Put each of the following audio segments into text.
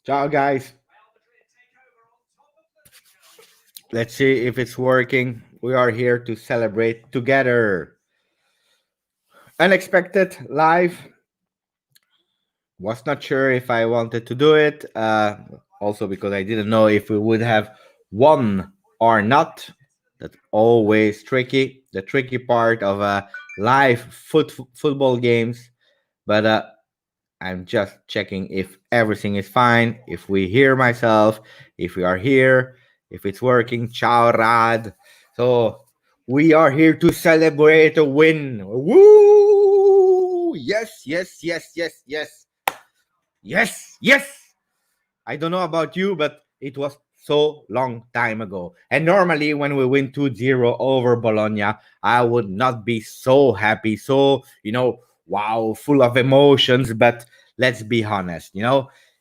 Ciao, guys. Let's see if it's working. We are here to celebrate together. Unexpected live. Was not sure if I wanted to do it. Also, because I didn't know if we would have won or not. That's always tricky. The tricky part of live football games. But I'm just checking if everything is fine, if we hear myself, if we are here, if it's working. Ciao, Rad. So we are here to celebrate a win. Woo! Yes, yes, yes, yes, yes. Yes, yes. I don't know about you, but it was so long time ago. And normally when we win 2-0 over Bologna, I would not be so happy, so, wow, full of emotions, but let's be honest,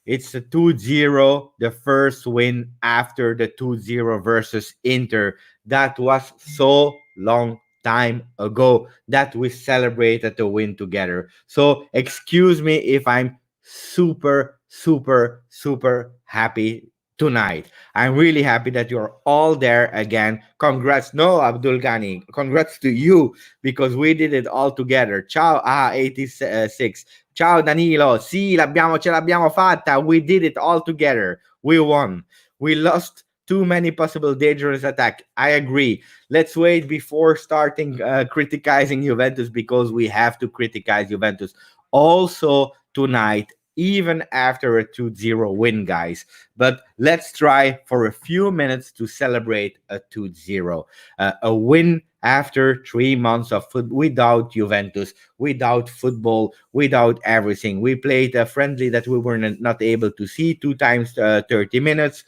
it's a 2-0, the first win after the 2-0 versus Inter. That was so long time ago that we celebrated the win together. So excuse me if I'm super, super, super happy tonight. I'm really happy that you're all there again. Congrats, no, Abdul Ghani. Congrats to you because we did it all together. Ciao, 86. Ciao, Danilo. Sì, ce l'abbiamo fatta. We did it all together. We won. We lost too many possible dangerous attack. I agree. Let's wait before starting criticizing Juventus because we have to criticize Juventus also tonight, even after a 2-0 win, guys. But let's try for a few minutes to celebrate a 2-0, a win after 3 months of foot without Juventus, without football, without everything. We played a friendly that we were not able to see 2 times 30 minutes.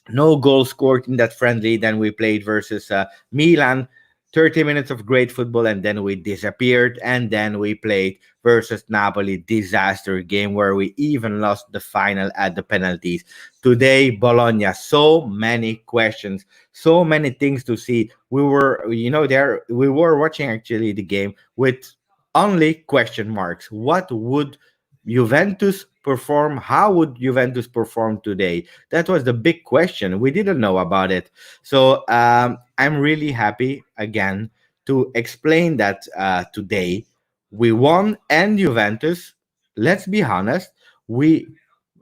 No goal scored in that friendly. Then we played versus Milan. 30 minutes of great football, and then we disappeared. And then we played versus Napoli, disaster game where we even lost the final at the penalties. Today, Bologna, so many questions, so many things to see. We were, there we were watching actually the game with only question marks. What would Juventus perform? How would Juventus perform today? That was the big question. We didn't know about it. So I'm really happy again to explain that today we won and Juventus. Let's be honest, we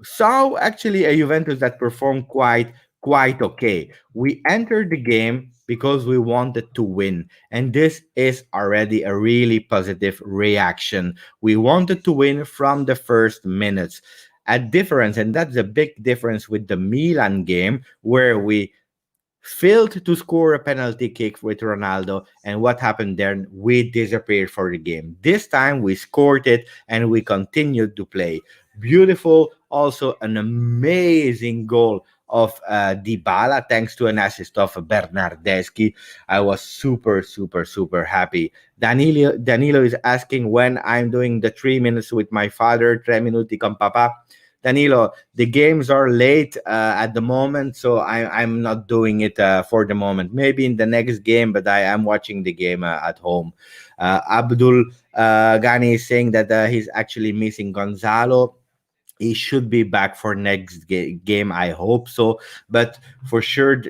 saw actually a Juventus that performed quite okay. We entered the game because we wanted to win, and this is already a really positive reaction. We wanted to win from the first minutes. A difference, and that's a big difference with the Milan game where we failed to score a penalty kick with Ronaldo. And what happened there? We disappeared for the game. This time we scored it and we continued to play. Beautiful, also an amazing goal of Dybala thanks to an assist of Bernardeschi. I was super, super, super happy. Danilo is asking when I'm doing the 3 minutes with my father, 3 minuti con papa. Danilo, the games are late at the moment, so I'm not doing it for the moment. Maybe in the next game, but I am watching the game at home. Abdul Ghani is saying that he's actually missing Gonzalo. He should be back for next game. I hope so, but for sure,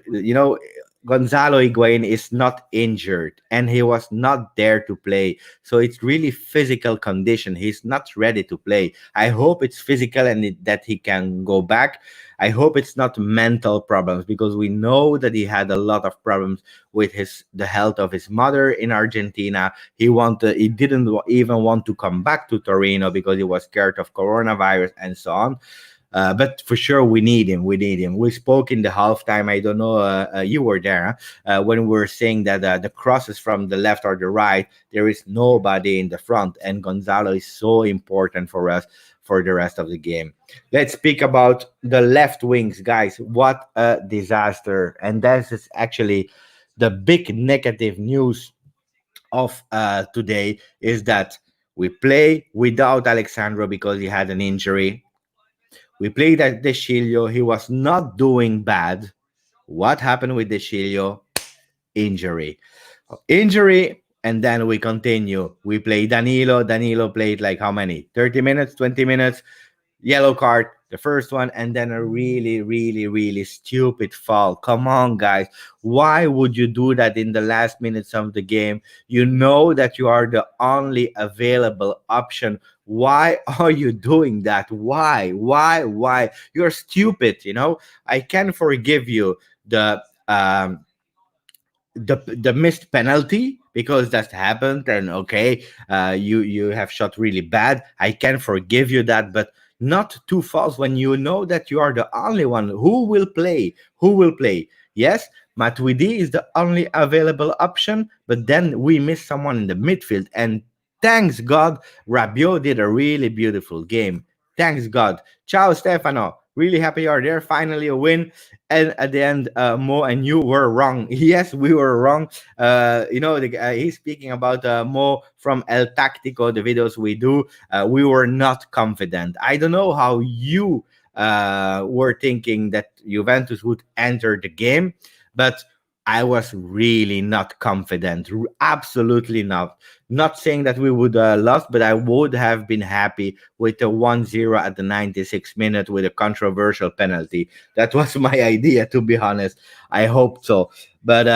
Gonzalo Higuain is not injured and he was not there to play. So it's really physical condition. He's not ready to play. I hope it's physical and that he can go back. I hope it's not mental problems because we know that he had a lot of problems with the health of his mother in Argentina. He didn't even want to come back to Torino because he was scared of coronavirus and so on. But for sure, we need him. We need him. We spoke in the halftime. I don't know. You were there when we were saying that the crosses from the left or the right, there is nobody in the front, and Gonzalo is so important for us for the rest of the game. Let's speak about the left wings, guys. What a disaster! And this is actually the big negative news of today is that we play without Alexandro because he had an injury. We played at Deschilio. He was not doing bad. What happened with Deschilio? Injury. Injury, and then we continue. We play Danilo. Danilo played like how many? 30 minutes, 20 minutes. Yellow card. the first one, and then a really, really, really stupid foul. Come on, guys. Why would you do that in the last minutes of the game? You know that you are the only available option. Why are you doing that? Why? You're stupid, you know? I can forgive you the missed penalty because that happened, and okay, you have shot really bad. I can forgive you that, but not two fouls when you know that you are the only one who will play. Yes, Matuidi is the only available option, but then we miss someone in the midfield, and thanks God Rabiot did a really beautiful game. Thanks God. Ciao Stefano, really happy you are there. Finally a win. And at the end, Mo and you were wrong. Yes, we were wrong. He's speaking about Mo from El Tactico, the videos we do. We were not confident. I don't know how you were thinking that Juventus would enter the game, but I was really not confident. Absolutely not. Not saying that we would lost, but I would have been happy with the 1-0 at the 96th minute with a controversial penalty. That was my idea, to be honest. I hope so. But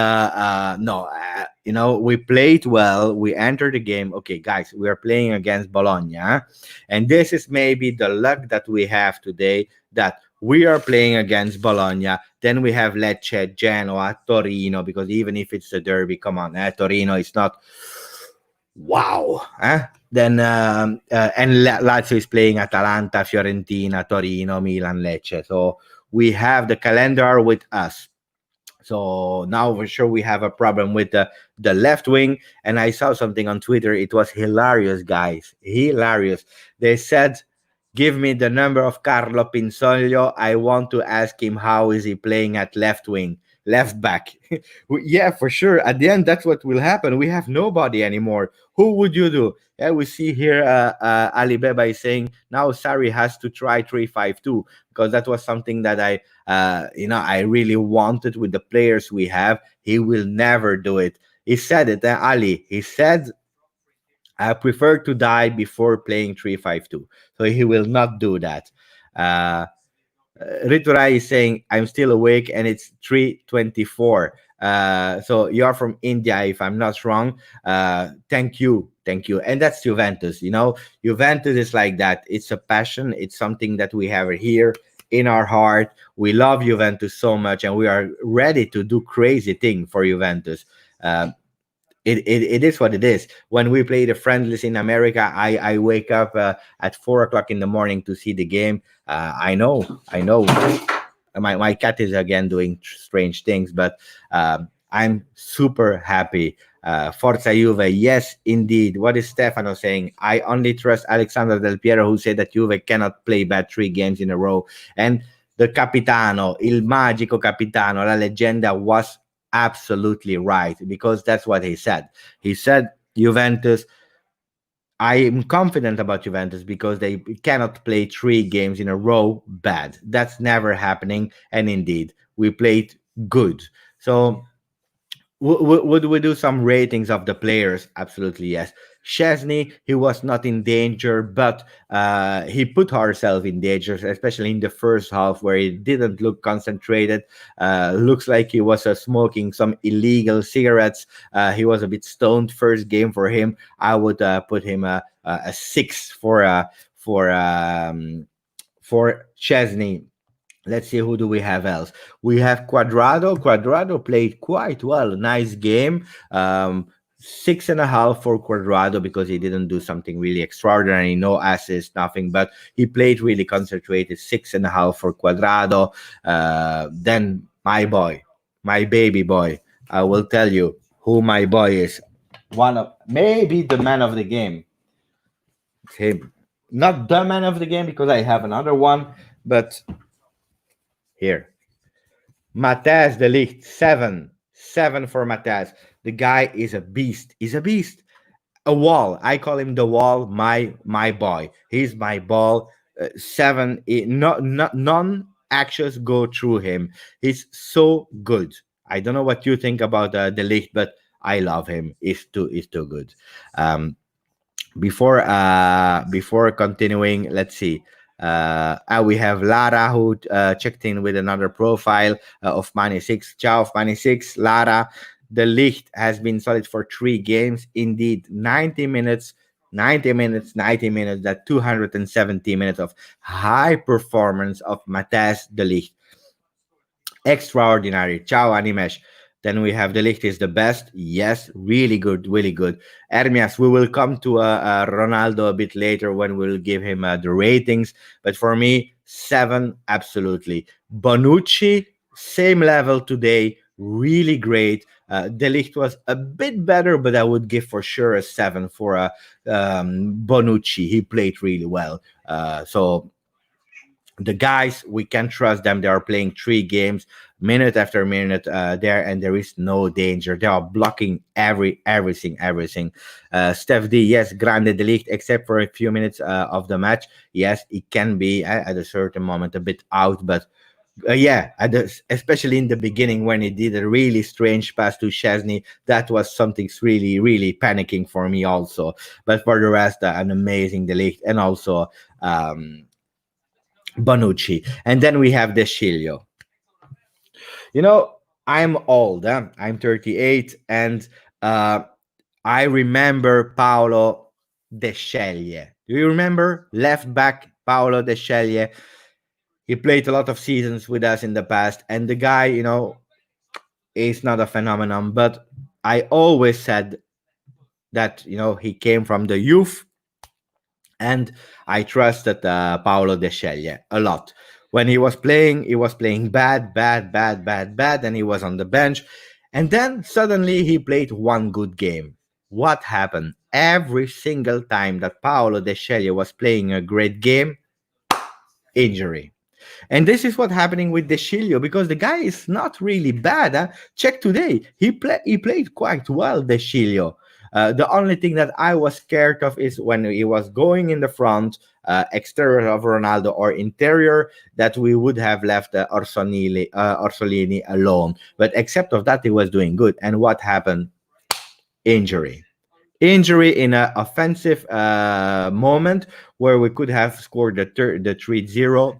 no, we played well. We entered the game. Okay, guys, we are playing against Bologna. And this is maybe the luck that we have today, that we are playing against Bologna. Then we have Lecce, Genoa, Torino, because even if it's a derby, come on, Torino is not wow. Then and Lazio is playing Atalanta, Fiorentina, Torino, Milan, Lecce. So we have the calendar with us. So now for sure we have a problem with the left wing. And I saw something on Twitter. It was hilarious, guys. Hilarious. They said, "Give me the number of Carlo Pinsoglio. I want to ask him how is he playing at left wing, left back." Yeah, for sure. At the end, that's what will happen. We have nobody anymore. Who would you do? Yeah, we see here Ali Beba is saying now Sari has to try 3-5-2, because that was something that I really wanted with the players we have. He will never do it. He said it, Ali. He said, "I prefer to die before playing 3-5-2." So he will not do that. Uh, Riturai is saying, "I'm still awake and it's 3:24." So you're from India, if I'm not wrong. Thank you. Thank you. And that's Juventus. Juventus is like that. It's a passion. It's something that we have here in our heart. We love Juventus so much, and we are ready to do crazy thing for Juventus. It is what it is. When we play the friendlies in America, I wake up at 4 o'clock in the morning to see the game. I know. My cat is again doing strange things, but I'm super happy. Forza Juve, yes, indeed. What is Stefano saying? "I only trust Alexander Del Piero, who said that Juve cannot play bad 3 games in a row." And the Capitano, il magico Capitano, la leggenda, was absolutely right, because that's what he said. He said, Juventus, I am confident about Juventus because they cannot play 3 games in a row bad. That's never happening. And indeed, we played good. So would we do some ratings of the players? Absolutely, yes. Chesney, he was not in danger, but he put ourselves in danger, especially in the first half where he didn't look concentrated. Looks like he was smoking some illegal cigarettes. He was a bit stoned. First game for him. I would put him a 6 for Chesney. Let's see, who do we have else? We have Quadrado. Quadrado played quite well. Nice game. 6.5 for Quadrado because he didn't do something really extraordinary. No assists, nothing. But he played really concentrated. 6.5 for Quadrado. Then my boy, my baby boy. I will tell you who my boy is. One of maybe the man of the game. It's him. Not the man of the game because I have another one, but here. Matthijs de Ligt, 7. 7 for Matthijs. The guy is a beast. He's a beast. A wall. I call him the wall, my boy. He's my ball. 7. None actions go through him. He's so good. I don't know what you think about the Ligt, but I love him. He's too good. Before continuing, let's see. And we have Lara who checked in with another profile of Mane 6. Ciao of Mane 6. Lara, the Licht has been solid for 3 games. Indeed, 90 minutes, 90 minutes, 90 minutes, that 270 minutes of high performance of Matthijs de Ligt. Extraordinary. Ciao, Animesh. Then we have the Ligt is the best. Yes, really good, really good. Hermias, we will come to Ronaldo a bit later when we'll give him the ratings. But for me, 7, absolutely. Bonucci, same level today, really great. De Ligt was a bit better, but I would give for sure a 7 for Bonucci. He played really well. So the guys, we can trust them. They are playing 3 games minute after minute there, and there is no danger. They are blocking everything. Steph D, yes, grande delict, except for a few minutes of the match. Yes, it can be at a certain moment a bit out, but yeah, especially in the beginning when he did a really strange pass to Chesney, that was something really panicking for me also. But for the rest, an amazing delict, and also Bonucci. And then we have De Sciglio. You know, I'm old. I'm 38, and uh, I remember Paolo De Sciglio. Do you remember left back Paolo De Sciglio? He played a lot of seasons with us in the past, and the guy, is not a phenomenon. But I always said that he came from the youth, and I trusted Paolo De Sciglio a lot. When he was playing bad, and he was on the bench. And then suddenly he played one good game. What happened? Every single time that Paolo De Sciglio was playing a great game, injury. And this is what's happening with De Sciglio, because the guy is not really bad. Huh? Check today. He played quite well, De Sciglio. The only thing that I was scared of is when he was going in the front, exterior of Ronaldo or interior, that we would have left Orsolini alone. But except of that, he was doing good. And what happened? Injury. Injury in an offensive moment where we could have scored the 3-0.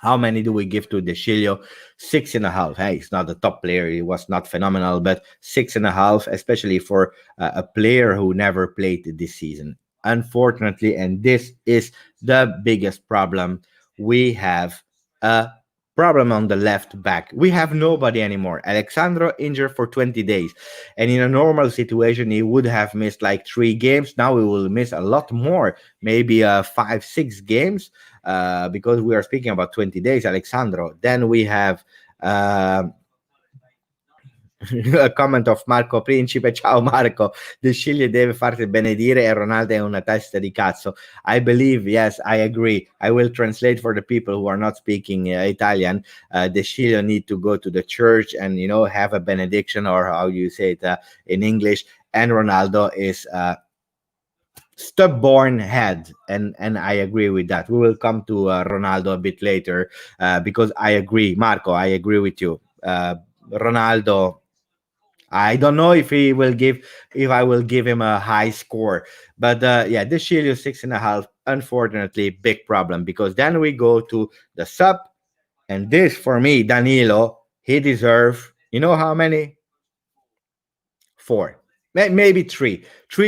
How many do we give to De Sciglio? 6.5. Hey, he's not a top player. He was not phenomenal, but 6.5, especially for a player who never played this season. Unfortunately, and this is the biggest problem, we have a problem on the left back. We have nobody anymore. Alexandro injured for 20 days. And in a normal situation, he would have missed like 3 games. Now we will miss a lot more, maybe 5, 6 games, because we are speaking about 20 days, Alexandro. Then we have a comment of Marco Principe. Ciao Marco, De Sciglio deve farsi benedire e Ronaldo è una testa di cazzo. I believe, yes, I agree. I will translate for the people who are not speaking Italian. De Sciglio need to go to the church and have a benediction, or how you say it in English. And Ronaldo is stubborn head, and I agree with that. We will come to Ronaldo a bit later, because I agree, Marco, I agree with you. Ronaldo, I don't know if I will give him a high score, but yeah, this Sciglio 6.5, unfortunately, big problem, because then we go to the sub, and this for me, Danilo, he deserve, how many? 4, maybe 3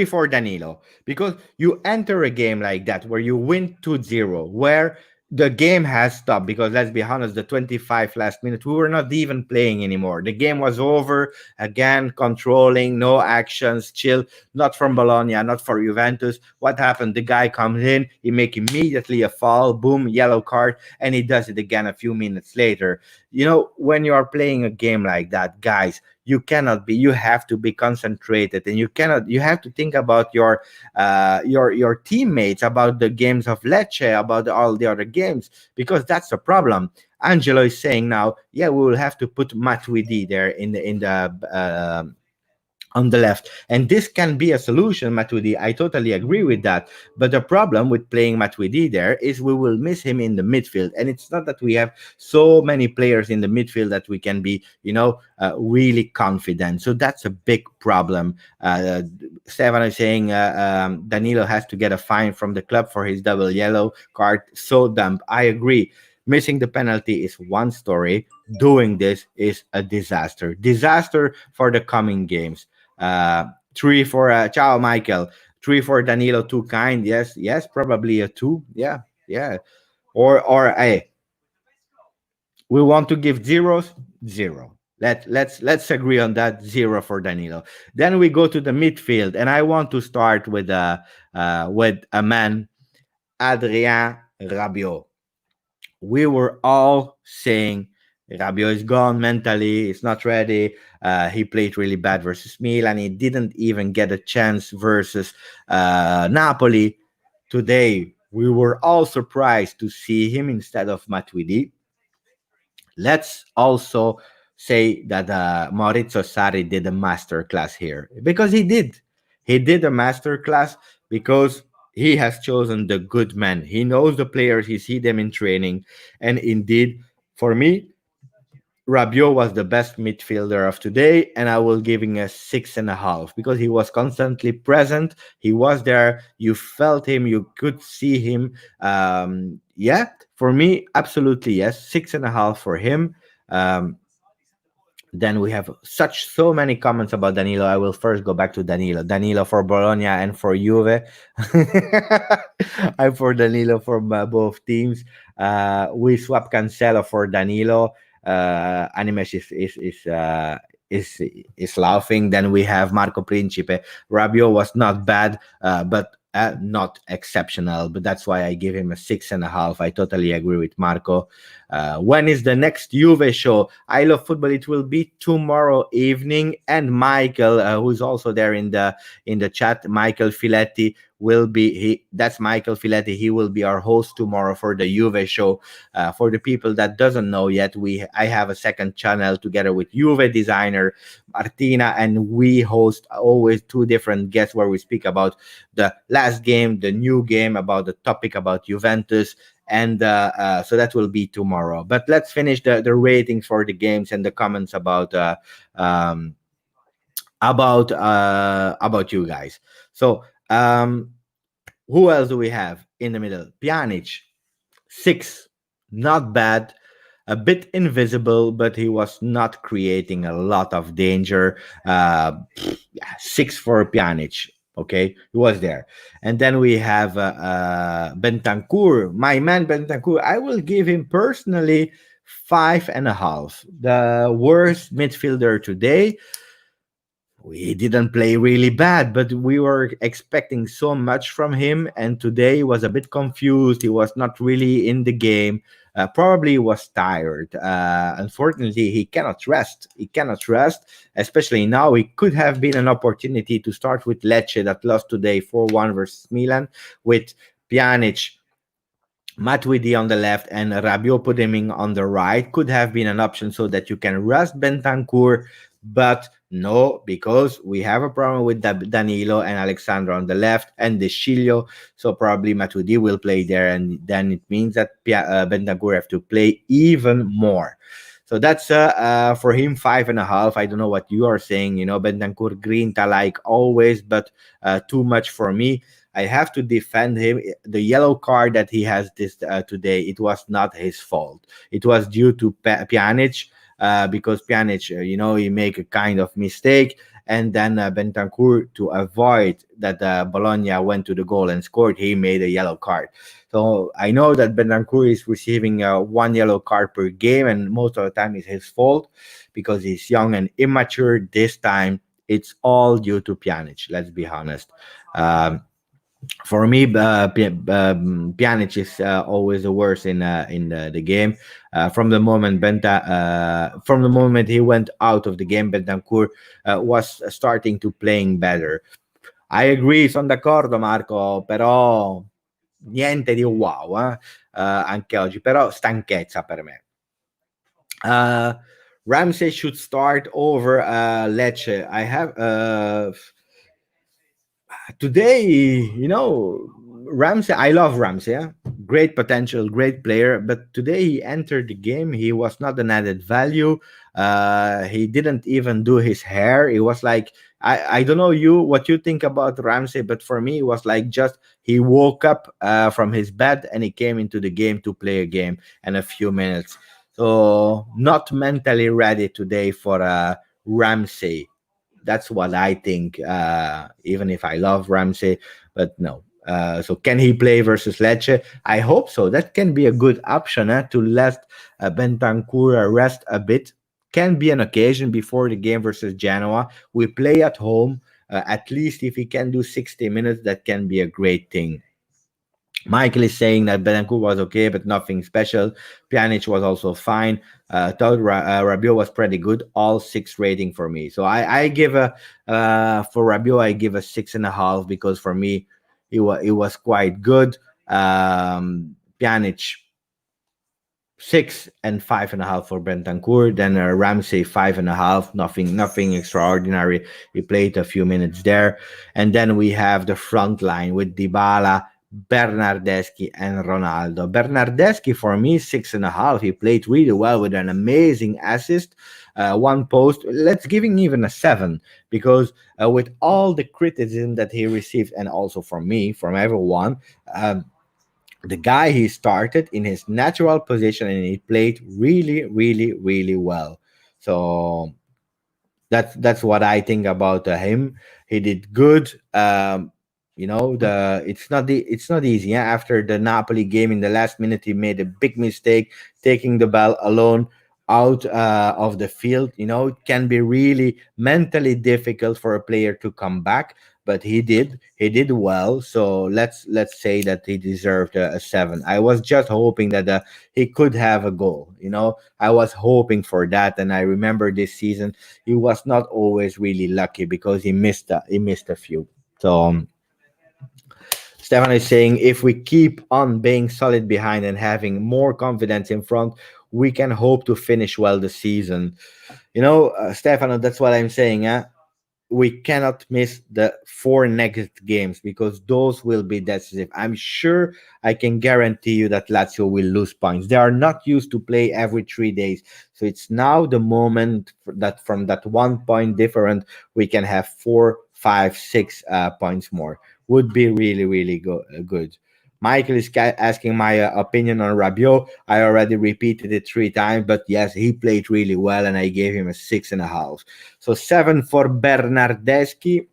for Danilo, because you enter a game like that where you win 2-0, where the game has stopped, because let's be honest, the 25 last minute, we were not even playing anymore. The game was over again, controlling, no actions, chill, not from Bologna, not for Juventus. What happened? The guy comes in, he make immediately a foul, boom, yellow card, and he does it again a few minutes later. When you are playing a game like that, guys, you have to be concentrated, and you have to think about your teammates, about the games of Lecce, about all the other games, because that's the problem. Angelo is saying now, yeah, we will have to put Matuidi there in the on the left, and this can be a solution. Matuidi, I totally agree with that, but the problem with playing Matuidi there is we will miss him in the midfield, and it's not that we have so many players in the midfield that we can be really confident. So that's a big problem. Stefano is saying Danilo has to get a fine from the club for his double yellow card. So dumb. I agree. Missing the penalty is one story. Doing this is a disaster. Disaster for the coming games. Three for Ciao Michael. Three for Danilo. Too kind. Yes, yes, probably a two. Yeah, yeah. Or hey, we want to give zeros. Zero. Let's agree on that. Zero for Danilo. Then we go to the midfield, and I want to start with a man, Adrien Rabiot. We were all saying Rabiot is gone mentally, he's not ready. He played really bad versus Milan. He didn't even get a chance versus Napoli. Today, we were all surprised to see him instead of Matuidi. Let's also say that Maurizio Sarri did a master class here because he did. He did a master class because he has chosen the good men. He knows the players, he see them in training, and indeed, for me, Rabiot was the best midfielder of today, and I will give him a 6.5 because he was constantly present. He was there. You felt him. You could see him. Yeah, for me, absolutely yes. 6.5 for him. Um, then we have so many comments about Danilo. I will first go back to Danilo. Danilo for Bologna and for Juve. I'm for Danilo for both teams. We swap Cancelo for Danilo. Animesh is is laughing. Then we have Marco Principe. Rabiot was not bad, but not exceptional. But that's why I give him a 6.5. I totally agree with Marco. When is the next Juve show? I love football. It will be tomorrow evening, and Michael, who's also there in the chat, Michael Filetti will be he. That's Michael Filetti. He will be our host tomorrow for the Juve show. For the people that doesn't know yet, I have a second channel together with Juve designer Martina, and we host always two different guests where we speak about the last game, the new game, about the topic about Juventus, and so that will be tomorrow. But let's finish the ratings for the games and the comments um, about you guys. So who else do we have in the middle? Pjanic, 6, not bad. A bit invisible, but he was not creating a lot of danger. Yeah, 6 for Pjanic. Okay, he was there. And then we have Bentancur, my man Bentancur. I will give him personally 5.5. The worst midfielder today. We didn't play really bad, but we were expecting so much from him. And today he was a bit confused. He was not really in the game. Probably was tired. Unfortunately, he cannot rest. He cannot rest, especially now. It could have been an opportunity to start with Lecce that lost today 4-1 versus Milan, with Pjanic, Matuidi on the left, and Rabiot putting him on the right. Could have been an option so that you can rest Bentancur, but no, because we have a problem with Danilo and Alexandro on the left and De Sciglio, so probably Matuidi will play there, and then it means that Bentancur have to play even more. So that's for him 5.5. I don't know what you are saying. Bentancur Grinta like always, but too much for me. I have to defend him. The yellow card that he has this today, it was not his fault. It was due to Pjanic, because Pjanic, he make a kind of mistake, and then Bentancur, to avoid that Bologna went to the goal and scored, he made a yellow card. So I know that Bentancur is receiving one yellow card per game, and most of the time it's his fault because he's young and immature. This time, it's all due to Pjanic. Let's be honest. For me, Pjanic is always the worst in the game. From the moment he went out of the game, Bentancur was starting to playing better. I agree, sono d'accordo Marco, però niente di wow anche oggi, però stanchezza per me. Ramsey should start over Lecce. I have today, Ramsey, I love Ramsey. Yeah? Great potential, great player. But today he entered the game. He was not an added value. He didn't even do his hair. It was like I don't know you what you think about Ramsey, but for me it was like just he woke up from his bed and he came into the game to play a game and a few minutes. So not mentally ready today for Ramsey. That's what I think. Even if I love Ramsey, but no. So can he play versus Lecce? I hope so. That can be a good option to let Bentancur rest a bit. Can be an occasion before the game versus Genoa. We play at home. At least if he can do 60 minutes, that can be a great thing. Michael is saying that Betancourt was okay, but nothing special. Pjanic was also fine. Thought Rabiot was pretty good. All six rating for me. So I give a for Rabiot I give a 6.5 because for me it was quite good. Pjanic 6 and 5.5 for Bentancur. Then Ramsey 5.5. Nothing extraordinary. He played a few minutes there, and then we have the front line with Dybala, Bernardeschi, and Ronaldo. Bernardeschi for me 6.5. He played really well with an amazing assist, one post. Let's give him even a 7 because with all the criticism that he received, and also from me, from everyone. The guy he started in his natural position and he played really, really, really well. So that's what I think about him. He did good. It's not easy. Yeah? After the Napoli game in the last minute, he made a big mistake, taking the ball alone out of the field. It can be really mentally difficult for a player to come back, but he did well. So let's say that he deserved a 7. I was just hoping that he could have a goal. I was hoping for that, and I remember this season he was not always really lucky because he missed a few. So Stefan is saying if we keep on being solid behind and having more confidence in front, we can hope to finish well the season. Stefano, that's what I'm saying. We cannot miss the 4 next games because those will be decisive. I'm sure I can guarantee you that Lazio will lose points. They are not used to play every 3 days. So it's now the moment that from that 1 point different, we can have 4, 5, 6 points more. Would be really, really good. Michael is asking my opinion on Rabiot. I already repeated it 3 times, but yes, he played really well, and I gave him a 6.5. So 7 for Bernardeschi,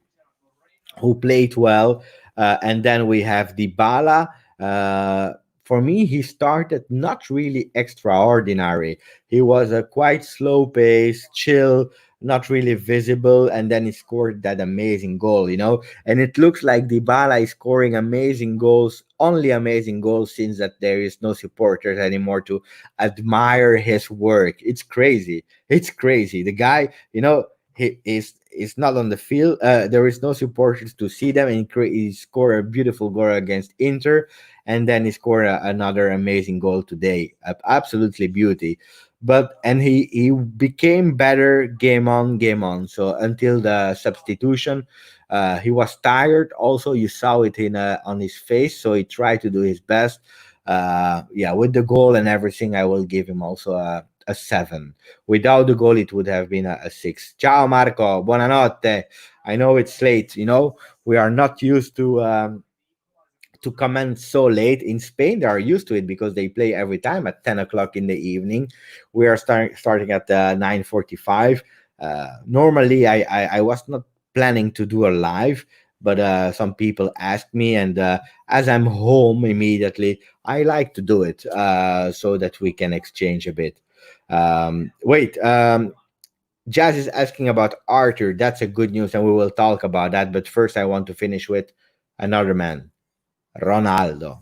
who played well. And then we have Dybala. Uh, for me, he started not really extraordinary. He was a quite slow pace, chill, not really visible, and then he scored that amazing goal. And it looks like Dybala is scoring amazing goals, only amazing goals, since that there is no supporters anymore to admire his work. It's crazy. It's crazy. The guy, he is not on the field. There is no supporters to see them, and he scored a beautiful goal against Inter, and then he scored another amazing goal today. Absolutely beauty. But and he became better game on game on. So until the substitution, he was tired. Also, you saw it on his face. So he tried to do his best. Yeah, with the goal and everything, I will give him also a 7. Without the goal, it would have been a 6. Ciao, Marco. Buonanotte. I know it's late. We are not used to comment so late. In Spain, they are used to it because they play every time at 10 o'clock in the evening. We are starting at 9:45. Normally, I was not planning to do a live, but some people asked me, and as I'm home immediately, I like to do it so that we can exchange a bit. Wait, Jazz is asking about Arthur. That's a good news, and we will talk about that. But first, I want to finish with another man, Ronaldo.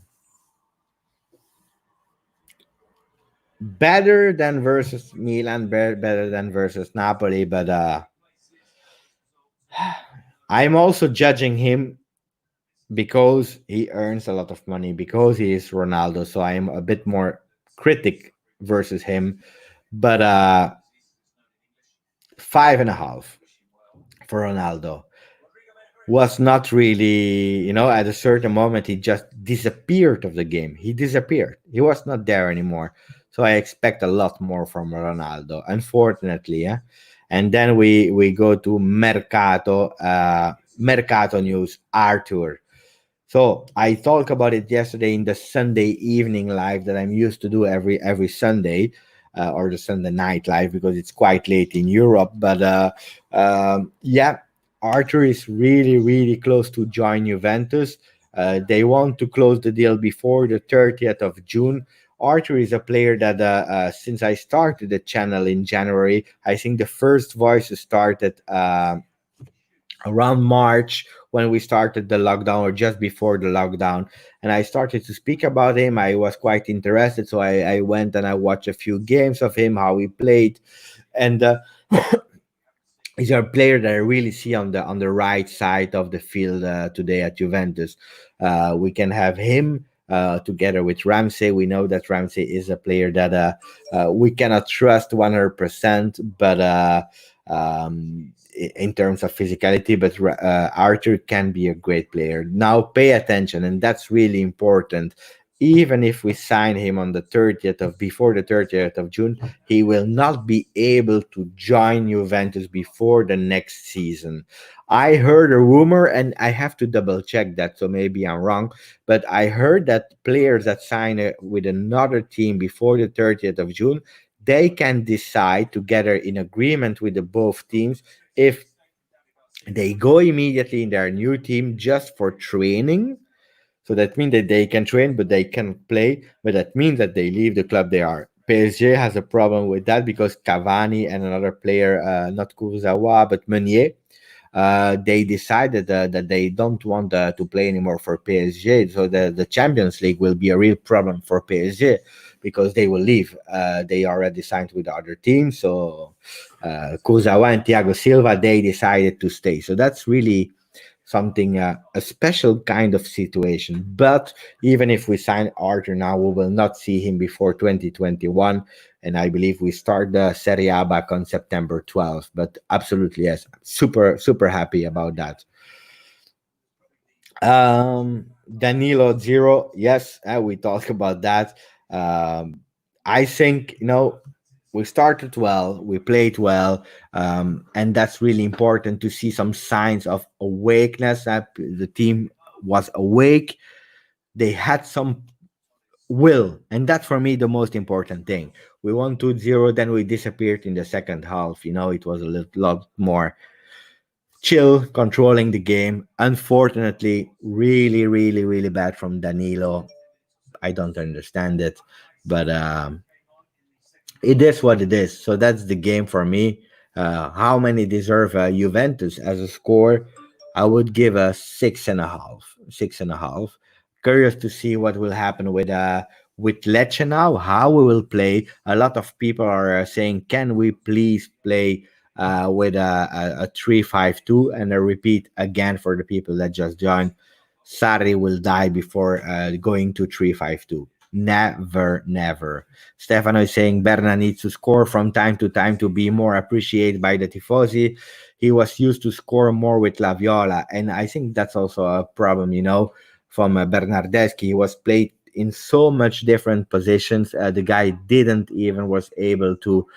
Better than versus Milan, better than versus Napoli, but I'm also judging him because he earns a lot of money, because he is Ronaldo. So I am a bit more critic versus him. But 5.5 for Ronaldo was not really, at a certain moment, he just disappeared of the game. He disappeared. He was not there anymore. So I expect a lot more from Ronaldo, unfortunately. Yeah. And then we go to Mercato. Mercato news. Arthur. So I talked about it yesterday in the Sunday evening live that I'm used to do every Sunday, or the Sunday night live because it's quite late in Europe. But yeah, Arthur is really close to join Juventus. They want to close the deal before the 30th of June. Arthur is a player that since I started the channel in January, I think the first voice started. Around March when we started the lockdown or just before the lockdown. And I started to speak about him. I was quite interested. So I went and I watched a few games of him, how he played. And he's a player that I really see on the right side of the field today at Juventus. We can have him together with Ramsey. We know that Ramsey is a player that we cannot trust 100%, but in terms of physicality, but Arthur can be a great player. Now, pay attention, and that's really important. Even if we sign him on the 30th of before the 30th of June, he will not be able to join Juventus before the next season. I heard a rumor, and I have to double check that, so maybe I'm wrong, but I heard that players that sign with another team before the 30th of June, they can decide together in agreement with the both teams if they go immediately in their new team just for training. So that means that they can train, but they can play. But that means that they leave the club they are. PSG has a problem with that because Cavani and another player, not Kurzawa, but Meunier, they decided that they don't want to play anymore for PSG. So the Champions League will be a real problem for PSG because they will leave. They already signed with other teams. So Kurzawa and Thiago Silva, they decided to stay. So that's really something a special kind of situation. But even if we sign Arthur now, we will not see him before 2021, and I believe we start the Serie A back on September 12th. But absolutely, yes, super happy about that. Danilo zero, yes, we talked about that. um, I think, we started well, we played well, and that's really important to see some signs of awakeness, that the team was awake, they had some will, and that's for me the most important thing. We won 2-0, then we disappeared in the second half. It was a lot more chill, controlling the game. Unfortunately, really bad from Danilo. I don't understand it, but it is what it is. So that's the game for me. How many deserve Juventus as a score? I would give a 6.5. 6.5. Curious to see what will happen with Lecce now. How we will play. A lot of people are saying, can we please play with a 3-5-2? And I repeat again for the people that just joined. Sarri will die before going to 3-5-2. Never, never. Stefano is saying Berna needs to score from time to time to be more appreciated by the tifosi. He was used to score more with La Viola, and I think that's also a problem, from Bernardeschi. He was played in so much different positions. The guy didn't even was able to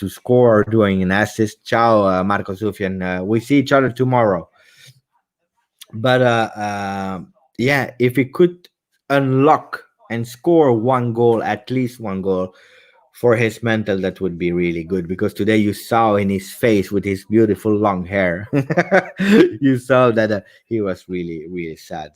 score or doing an assist. Ciao, Marco Sufian. We see each other tomorrow. But yeah, if he could unlock and score one goal, at least one goal for his mental, that would be really good. Because today you saw in his face with his beautiful long hair, you saw that he was really sad.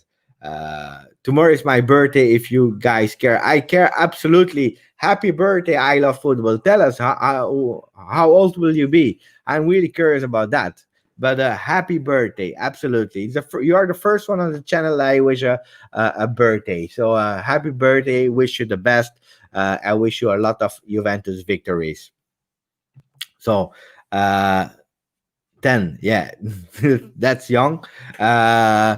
Tomorrow is my birthday. If you guys care, I care absolutely. Happy birthday! I love football. Tell us how old will you be? I'm really curious about that. But happy birthday! Absolutely, you are the first one on the channel. I wish a birthday. So happy birthday! Wish you the best. I wish you a lot of Juventus victories. So, uh, 10, yeah, that's young. Uh,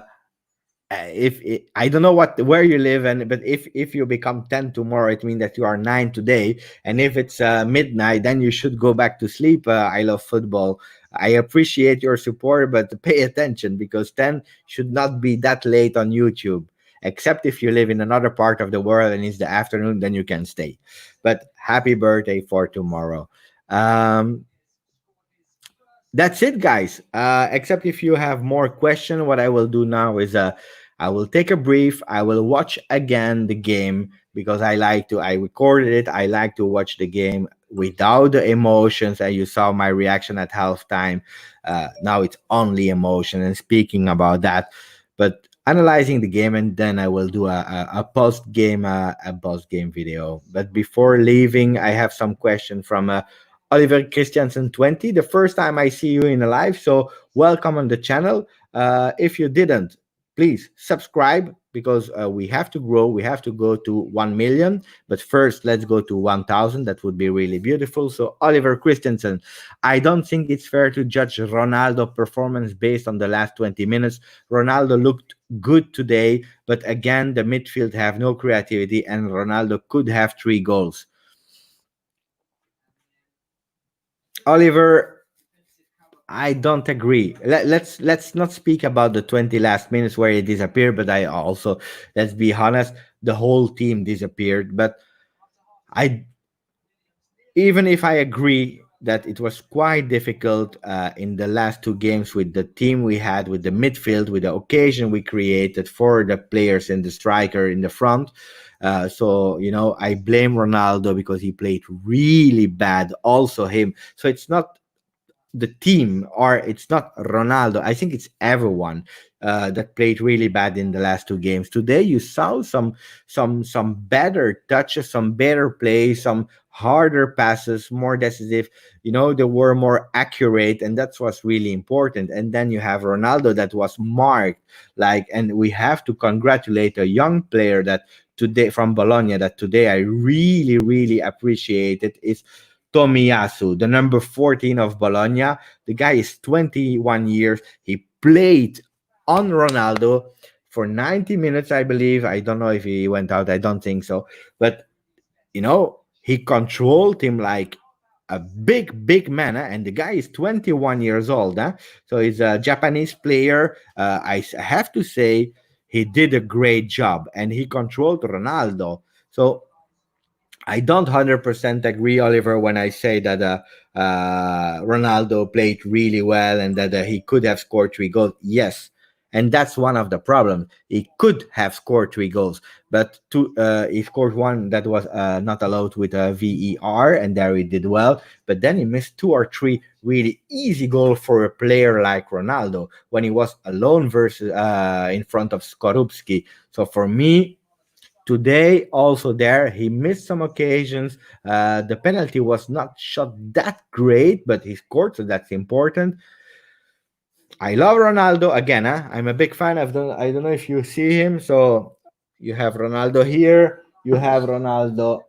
if I don't know where you live, but if you become 10 tomorrow, it means that you are 9 today. And if it's midnight, then you should go back to sleep. I love football. I appreciate your support, but pay attention because 10 should not be that late on YouTube. except if you live in another part of the world and it's the afternoon, then you can stay. But happy birthday for tomorrow. Um, that's it, guys. Except if you have more question, what I will do now is I will take a brief. I will watch again the game because I recorded it. I like to watch the game without the emotions. And you saw my reaction at halftime. Now it's only emotion. And speaking about that, but analyzing the game, and then I will do a post game video. But before leaving, I have some question from Oliver Christiansen 20. The first time I see you in a live, so welcome on the channel. If you didn't, please subscribe because we have to grow. We have to go to 1 million. But first, let's go to 1,000. That would be really beautiful. So, Oliver Christensen, I don't think it's fair to judge Ronaldo performance based on the last 20 minutes. Ronaldo looked good today, but again, the midfield have no creativity, and Ronaldo could have 3 goals. Oliver, I don't agree. Let's not speak about the 20 last minutes where he disappeared, but I also, let's be honest, the whole team disappeared. But I, even if I agree that it was quite difficult in the last 2 games with the team we had, with the midfield, with the occasion we created for the players and the striker in the front. So, I blame Ronaldo because he played really bad. Also, him. So it's not the team, or it's not Ronaldo. I think it's everyone that played really bad in the last 2 games. Today you saw some better touches, some better plays, some harder passes, more decisive. They were more accurate, and that's what's really important. And then you have Ronaldo that was marked, and we have to congratulate a young player that today from Bologna that today I really really appreciated is Tomiyasu, the number 14 of Bologna. The guy is 21 years. He played on Ronaldo for 90 minutes, I believe. I don't know if he went out. I don't think so. But, he controlled him like a big man. And the guy is 21 years old. So he's a Japanese player. I have to say, he did a great job. And he controlled Ronaldo. So I don't 100% agree, Oliver, when I say that Ronaldo played really well and that he could have scored 3 goals. Yes, and that's one of the problems. He could have scored 3 goals, but he scored one that was not allowed with a VER, and there he did well. But then he missed 2 or 3 really easy goals for a player like Ronaldo when he was alone versus in front of Skorupski. So for me, today, also there, he missed some occasions. The penalty was not shot that great, but he scored, so that's important. I love Ronaldo again. I'm a big fan of the. I don't know if you see him. So you have Ronaldo here. You have Ronaldo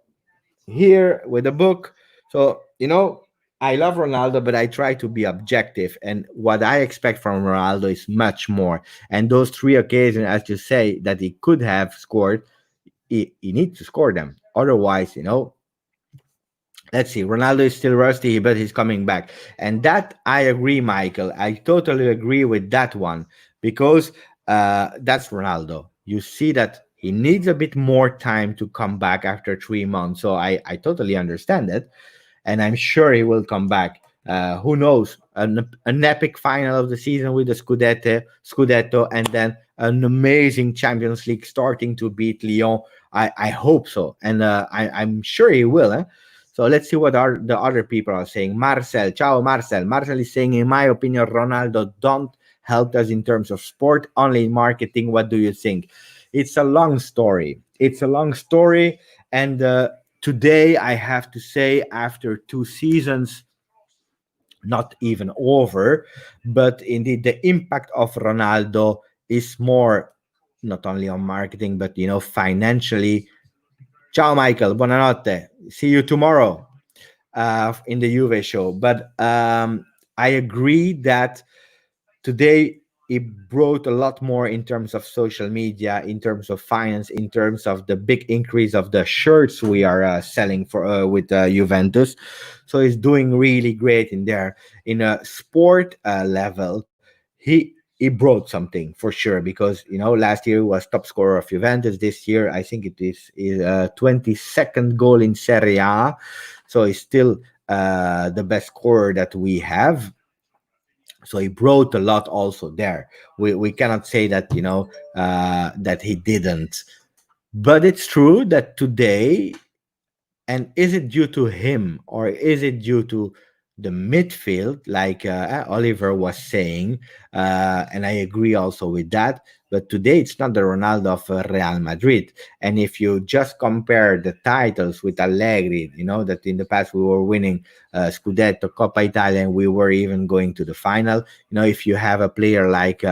here with a book. So I love Ronaldo, but I try to be objective. And what I expect from Ronaldo is much more. And those 3 occasions, as you say, that he could have scored, he needs to score them. Otherwise, let's see. Ronaldo is still rusty, but he's coming back. And that I agree, Michael. I totally agree with that one because that's Ronaldo. You see that he needs a bit more time to come back after 3 months. So I totally understand it. And I'm sure he will come back. Who knows? An epic final of the season with the Scudetto, and then an amazing Champions League starting to beat Lyon. I hope so, and I'm sure he will. So let's see what the other people are saying. Marcel, ciao Marcel. Marcel is saying, in my opinion, Ronaldo don't help us in terms of sport, only in marketing. What do you think? It's a long story. And today I have to say, after 2 seasons, not even over, but indeed the impact of Ronaldo is more not only on marketing, but financially. Ciao, Michael. Buonanotte. See you tomorrow in the Juve show. But I agree that today it brought a lot more in terms of social media, in terms of finance, in terms of the big increase of the shirts we are selling for with Juventus. So he's doing really great in there. In a sport level, he he brought something for sure, because last year he was top scorer of Juventus. This year I think it is 22nd goal in Serie A, so he's still the best scorer that we have. So he brought a lot also there. We cannot say that that he didn't, but it's true that today, and is it due to him or is it due to the midfield, like Oliver was saying? And I agree also with that. But today it's not the Ronaldo of Real Madrid. And if you just compare the titles with Allegri, that in the past we were winning Scudetto, Coppa Italia, and we were even going to the final. If you have a player like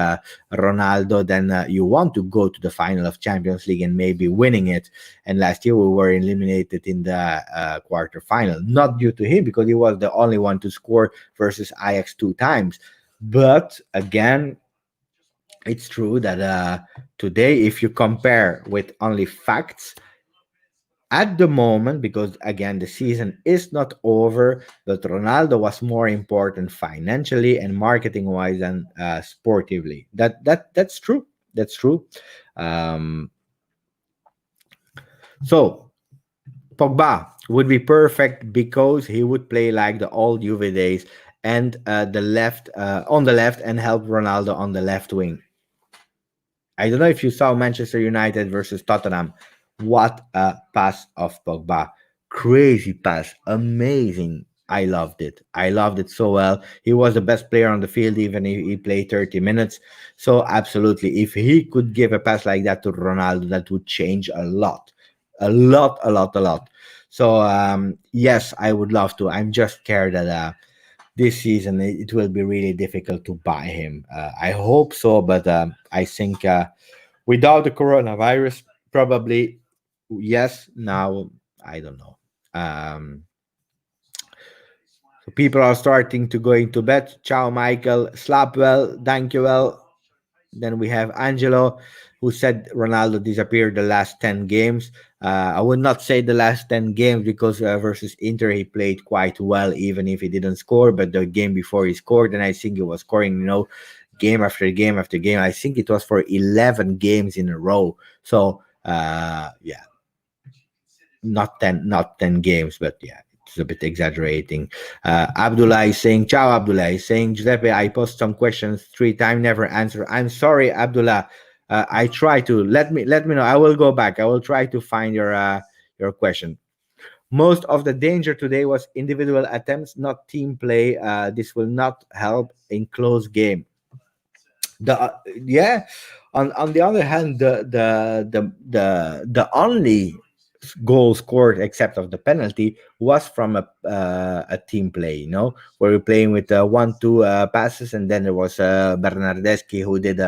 Ronaldo, then you want to go to the final of Champions League and maybe winning it. And last year we were eliminated in the quarterfinal, not due to him, because he was the only one to score versus Ajax 2 times. But again, it's true that today, if you compare with only facts, at the moment, because again the season is not over, but Ronaldo was more important financially and marketing wise than sportively. That's true. That's true. Um, so Pogba would be perfect because he would play like the old Juve days, and the left on the left, and help Ronaldo on the left wing. I don't know if you saw Manchester United versus Tottenham. What a pass of Pogba. Crazy pass. Amazing. I loved it. I loved it so well. He was the best player on the field, even if he played 30 minutes. So, absolutely. If he could give a pass like that to Ronaldo, that would change a lot. A lot, a lot, a lot. So, yes, I would love to. I'm just scared that this season it will be really difficult to buy him. I hope so, but I think without the coronavirus, probably yes. Now I don't know. Um, so people are starting to go into bed. Ciao, Michael. Slap well. Thank you well. Then we have Angelo, who said Ronaldo disappeared the last 10 games. I would not say the last 10 games, because versus Inter he played quite well, even if he didn't score. But the game before he scored, and I think he was scoring, game after game after game. I think it was for 11 games in a row. So, yeah, not 10 games, but yeah, it's a bit exaggerating. Abdullah is saying, Ciao Abdullah is saying, Giuseppe, I post some questions 3 times, never answer. I'm sorry, Abdullah. I try to let me know. I will go back. I will try to find your question. Most of the danger today was individual attempts, not team play. This will not help in close game. Yeah, on the other hand, the only goal scored except of the penalty was from a team play, where we're playing with 1-2 passes, and then there was Bernardeschi who did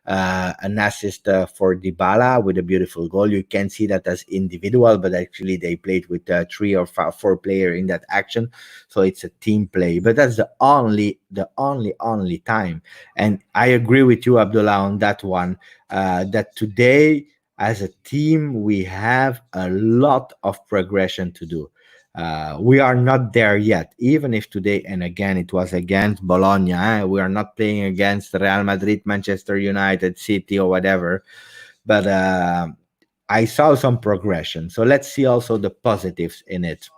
an assist for Dybala with a beautiful goal. You can see that as individual, but actually they played with 3 or 4 player in that action, so it's a team play. But that's the only time. And I agree with you, Abdullah, on that one. That today, as a team, we have a lot of progression to do. We are not there yet, even if today, and again, it was against Bologna. We are not playing against Real Madrid, Manchester United, City, or whatever. But I saw some progression. So let's see also the positives in it.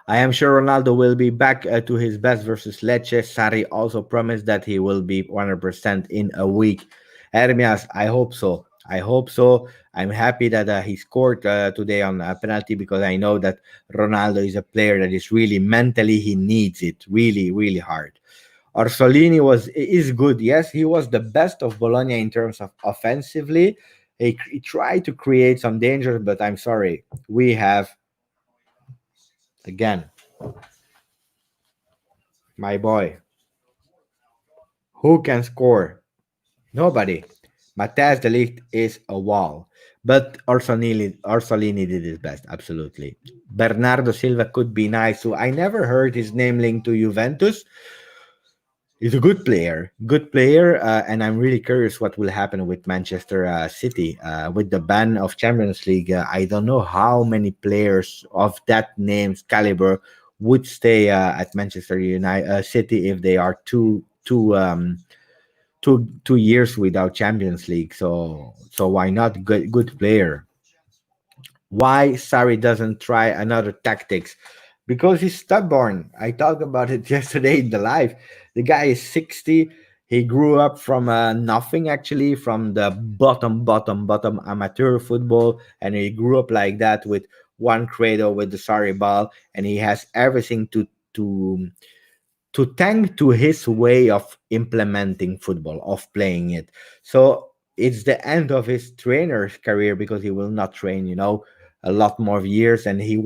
I am sure Ronaldo will be back to his best versus Lecce. Sarri also promised that he will be 100% in a week. Hermias, I hope so. I hope so. I'm happy that he scored today on a penalty, because I know that Ronaldo is a player that is really mentally, he needs it really, really hard. Orsolini is good. Yes, he was the best of Bologna in terms of offensively. He tried to create some danger, but I'm sorry. We have, again, my boy, who can score? Nobody. Matthijs de Ligt is a wall. But Orsolini did his best, absolutely. Bernardo Silva could be nice too. I never heard his name linked to Juventus. He's a good player, and I'm really curious what will happen with Manchester City with the ban of Champions League. I don't know how many players of that name's caliber would stay at Manchester United City if they are too two years without Champions League. So why not? Good player. Why Sarri doesn't try another tactics? Because he's stubborn. I talked about it yesterday in the live. The guy is 60. He grew up from nothing, actually, from the bottom amateur football, and he grew up like that with one cradle with the Sarri ball, and he has everything to to thank to his way of implementing football, of playing it. So it's the end of his trainer's career because he will not train, a lot more years, and he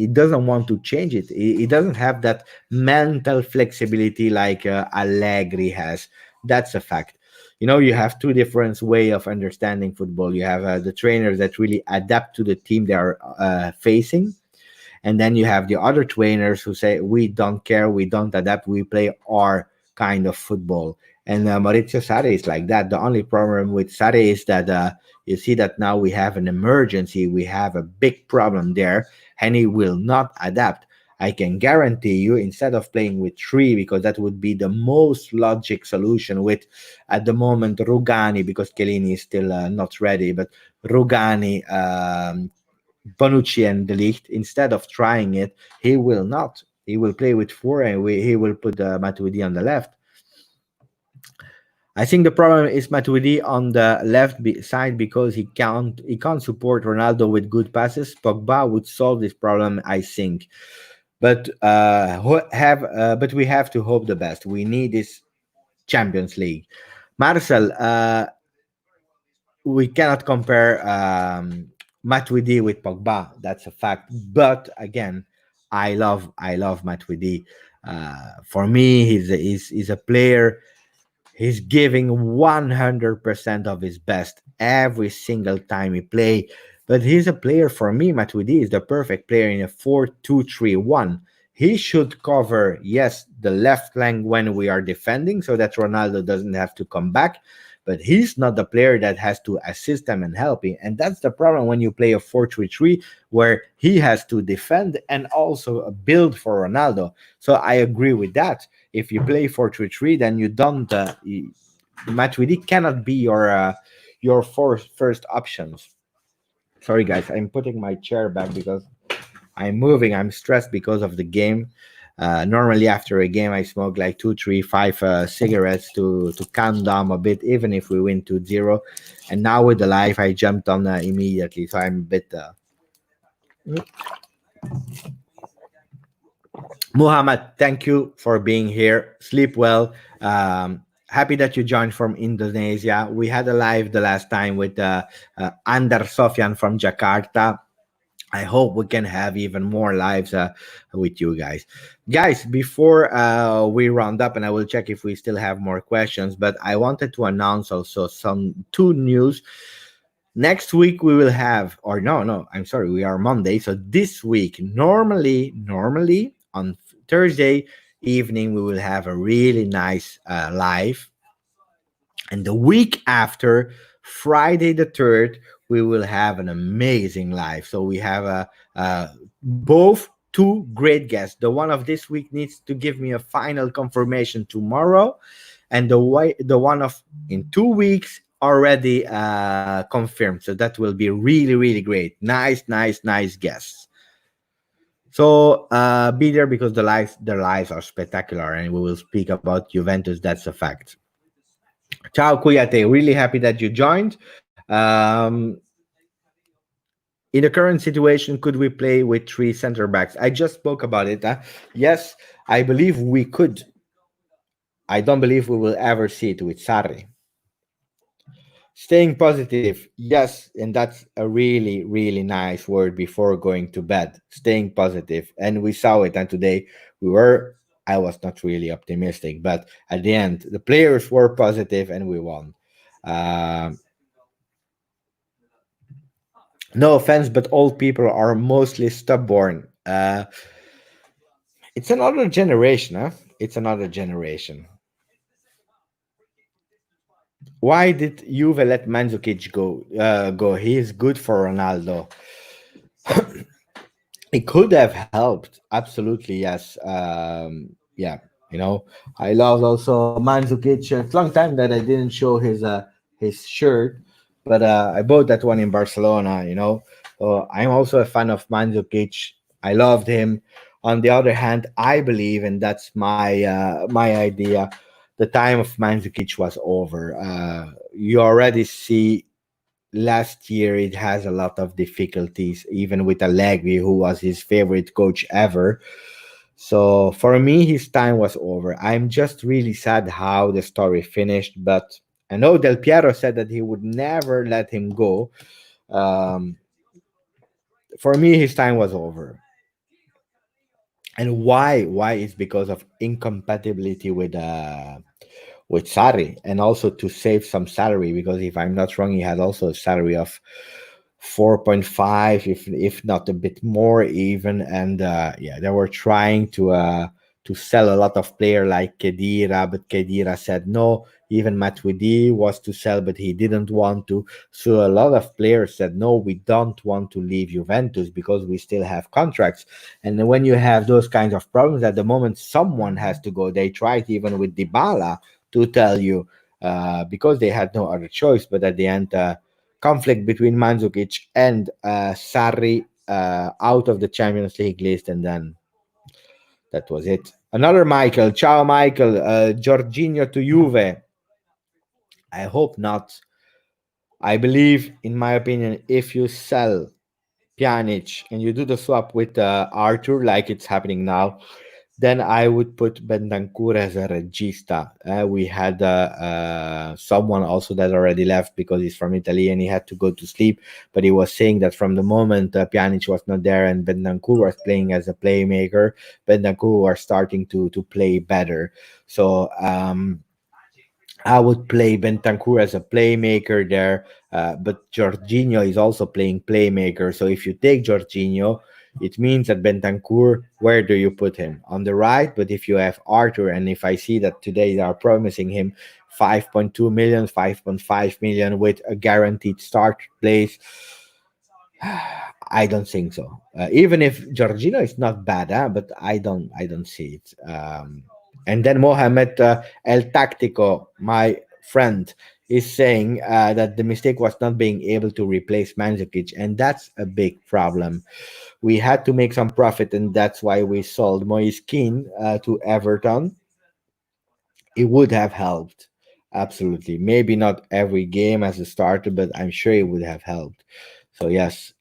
doesn't want to change it. He doesn't have that mental flexibility like Allegri has. That's a fact. You have two different way of understanding football. You have the trainers that really adapt to the team they are facing, and then you have the other trainers who say, we don't care, we don't adapt, we play our kind of football. And Maurizio Sarri is like that. The only problem with Sarri is that you see that now we have an emergency, we have a big problem there, and he will not adapt. I can guarantee you, instead of playing with three, because that would be the most logic solution with, at the moment, Rugani, because Chiellini is still not ready, but Rugani, Bonucci and De Ligt, instead of trying it, he will not. He will play with four, and he will put Matuidi on the left. I think the problem is Matuidi on the left side because he can't support Ronaldo with good passes. Pogba would solve this problem, I think. But we have to hope the best. We need this Champions League. Marcel, we cannot compare Matuidi with Pogba. That's a fact. But again, I love Matuidi. For me, he's a player. He's giving 100% of his best every single time he play. But he's a player for me. Matuidi is the perfect player in a 4-2-3-1. He should cover, yes, the left flank when we are defending so that Ronaldo doesn't have to come back. But he's not the player that has to assist them and help him. And that's the problem when you play a 4-3-3, where he has to defend and also build for Ronaldo. So I agree with that. If you play 4-3-3, then you don't. Matuidi cannot be your first options. Sorry, guys, I'm putting my chair back because I'm moving. I'm stressed because of the game. Normally, after a game, I smoke like two, three, five cigarettes to calm down a bit, even if we win 2-0. And now with the live, I jumped on immediately, so I'm a bit. Muhammad, thank you for being here. Sleep well. Happy that you joined from Indonesia. We had a live the last time with Andar Sofyan from Jakarta. I hope we can have even more lives with you guys. Guys, before we round up, and I will check if we still have more questions, but I wanted to announce also some two news. Next week we will have, or no, I'm sorry, we are Monday. So this week, normally on Thursday evening, we will have a really nice live, and the week after, Friday the 3rd, we will have an amazing live. So we have both two great guests. The one of this week needs to give me a final confirmation tomorrow, and the one of in 2 weeks already confirmed. So that will be really, really great. Nice guests. So be there because the lives are spectacular, and we will speak about Juventus. That's a fact. Ciao Kuyate, really happy that you joined. In the current situation, could we play with three center backs? I just spoke about it. Yes, I believe we could. I don't believe we will ever see it with Sarri. Staying positive, yes, and that's a really, really nice word before going to bed. Staying positive, and we saw it. And today we were. I was not really optimistic, but at the end, the players were positive, and we won. Um, no offense, but old people are mostly stubborn. It's another generation, huh? It's another generation. Why did Juve let Mandzukic go? Go. He is good for Ronaldo. It could have helped. Absolutely, yes. Yeah. You know, I love also Mandzukic. It's a long time that I didn't show his shirt, but I bought that one in Barcelona. You know, I'm also a fan of Mandzukic. I loved him. On the other hand, I believe, and that's my idea, the time of Mandzukic was over. You already see last year it has a lot of difficulties, even with Allegri, who was his favorite coach ever. So for me, his time was over. I'm just really sad how the story finished, but I know Del Piero said that he would never let him go. Um, for me, his time was over. And why? Why is because of incompatibility with Sarri, and also to save some salary, because if I'm not wrong, he had also a salary of 4.5, if not a bit more even. And yeah, they were trying to sell a lot of player like Kedira, but Kedira said no. Even Matuidi was to sell, but he didn't want to. So a lot of players said no, we don't want to leave Juventus because we still have contracts. And then when you have those kinds of problems, at the moment someone has to go. They tried even with Dybala to tell you, because they had no other choice. But at the end, conflict between Mandzukic and Sarri out of the Champions League list, and then that was it. Another Michael, ciao Michael, Jorginho to Juve. I hope not. I believe, in my opinion, if you sell Pjanic and you do the swap with Arthur, like it's happening now, then I would put Bentancur as a regista. We had someone also that already left because he's from Italy and he had to go to sleep. But he was saying that from the moment Pjanic was not there and Bentancur was playing as a playmaker, Bentancur was starting to play better. So I would play Bentancur as a playmaker there, but Jorginho is also playing playmaker. So if you take Jorginho, it means that Bentancur, where do you put him? On the right, but if you have Arthur, and if I see that today they are promising him 5.2 million, 5.5 million with a guaranteed start place, I don't think so. Even if Giorgino is not bad, but I don't see it. And then Mohamed El Tactico, my friend, is saying that the mistake was not being able to replace Mandzukic, and that's a big problem. We had to make some profit, and that's why we sold Moise Kean to Everton. It would have helped, absolutely. Maybe not every game as a starter, but I'm sure it would have helped. So yes,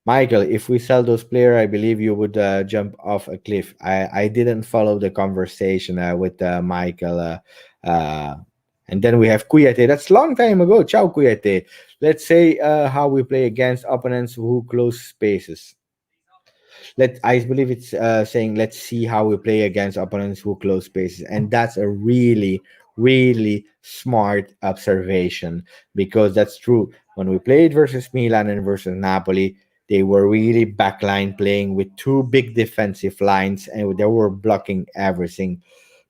Michael, if we sell those players, I believe you would jump off a cliff. I didn't follow the conversation with Michael. Uh, and then we have Kuyate. That's a long time ago. Ciao, Kuyate. Let's say how we play against opponents who close spaces. I believe it's saying let's see how we play against opponents who close spaces, and that's a really smart observation, because that's true. When we played versus Milan and versus Napoli, they were really backline playing with two big defensive lines, and they were blocking everything.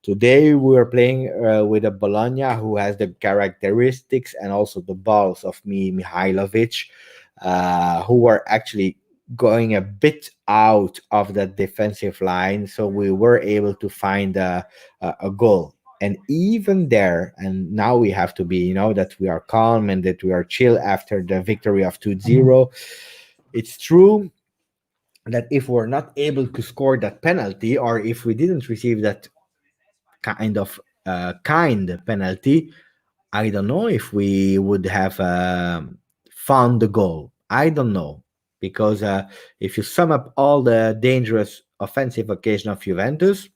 Today we are playing with a Bologna who has the characteristics and also the balls of Mihailovic, who are actually going a bit out of that defensive line. So we were able to find a goal. And even there, and now we have to be, that we are calm and that we are chill after the victory of 2-0. It's true that if we're not able to score that penalty, or if we didn't receive that kind penalty, I don't know if we would have found the goal. I don't know, because if you sum up all the dangerous offensive occasion of Juventus,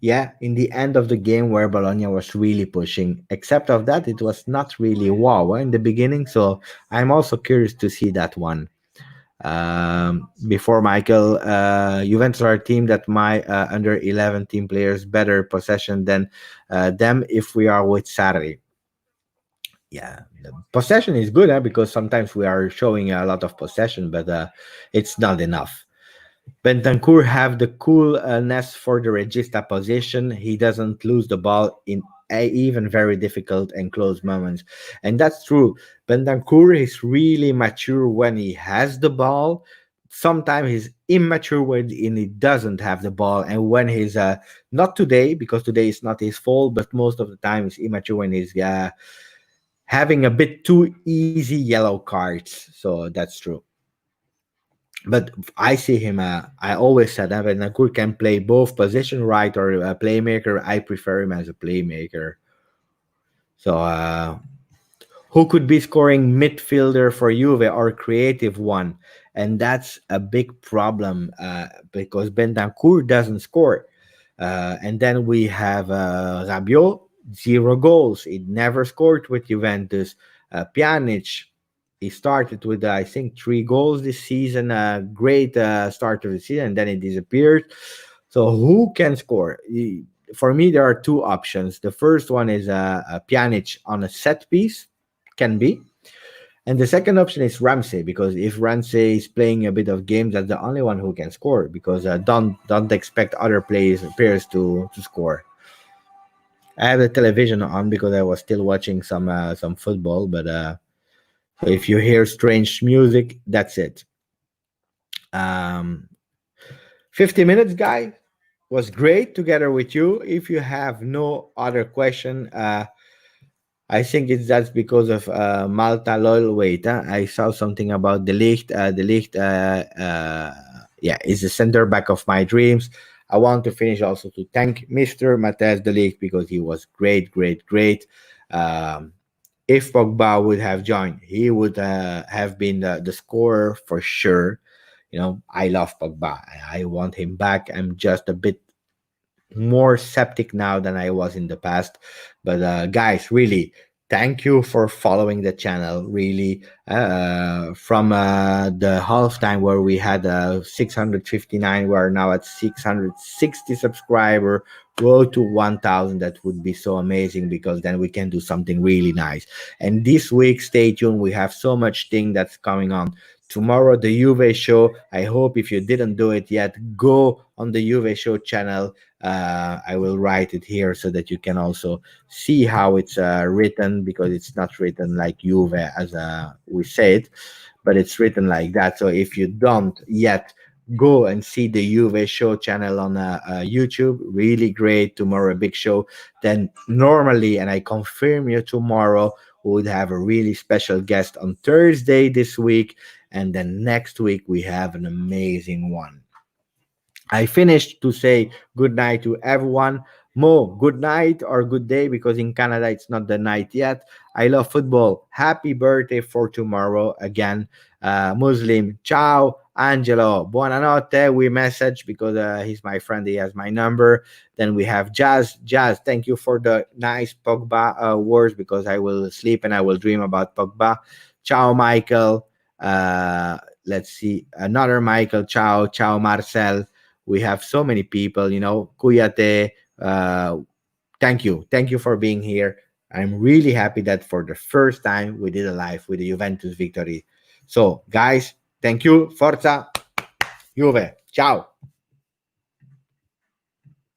yeah, in the end of the game where Bologna was really pushing, except of that, it was not really wow in the beginning. So I'm also curious to see that one. Before Michael, Juventus are a team that my under 11 team players better possession than them if we are with Sarri. Yeah, the possession is good, because sometimes we are showing a lot of possession, but it's not enough. Bentancur have the coolness for the regista position. He doesn't lose the ball in even very difficult and close moments, and that's true. Bentancur is really mature when he has the ball, sometimes he's immature when he doesn't have the ball, and when he's not today, because today is not his fault, but most of the time he's immature when he's having a bit too easy yellow cards. So that's true. But I see him. I always said that when Nakur can play both position, right or a playmaker, I prefer him as a playmaker. So who could be scoring midfielder for Juve or creative one? And that's a big problem because Bentancur doesn't score. And then we have Rabiot, 0 goals. He never scored with Juventus. Pjanic, he started with, I think, 3 goals this season. Great start of the season, and then he disappeared. So who can score? For me, there are two options. The first one is a Pjanic on a set piece, can be. And the second option is Ramsey, because if Ramsey is playing a bit of games, that's the only one who can score. Because don't expect other players to score. I have the television on because I was still watching some football, but so if you hear strange music, that's it. Um, 50 minutes, guy, was great together with you. If you have no other question, I think that's because of Malta loyal weight. Huh? I saw something about the Ligt. The Ligt, yeah, is the center back of my dreams. I want to finish also to thank Mr. Matthijs de Ligt because he was great, great, great. Um, if Pogba would have joined, he would have been the scorer for sure. You know, I love Pogba. I want him back. I'm just a bit more septic now than I was in the past. But guys, really, thank you for following the channel. Really, from the halftime where we had 659, we're now at 660 subscriber. Go to 1,000. That would be so amazing because then we can do something really nice. And this week, stay tuned. We have so much thing that's coming on. Tomorrow, the Juve show. I hope if you didn't do it yet, go on the Juve show channel. I will write it here so that you can also see how it's written, because it's not written like Juve as we say it, but it's written like that. So if you don't yet, go and see the Juve show channel on YouTube. Really great. Tomorrow, a big show. Then normally, and I confirm you tomorrow, we would have a really special guest on Thursday this week. And then next week, we have an amazing one. I finished to say good night to everyone. Mo, good night or good day, because in Canada it's not the night yet. I love football. Happy birthday for tomorrow again. Muslim, ciao. Angelo, buonanotte. We message because he's my friend. He has my number. Then we have Jazz. Jazz, thank you for the nice Pogba words, because I will sleep and I will dream about Pogba. Ciao, Michael. Let's see. Another Michael. Ciao. Ciao, Marcel. We have so many people, Kuyate. Thank you for being here. I'm really happy that for the first time we did a live with the Juventus victory. So guys, thank you. Forza Juve. Ciao.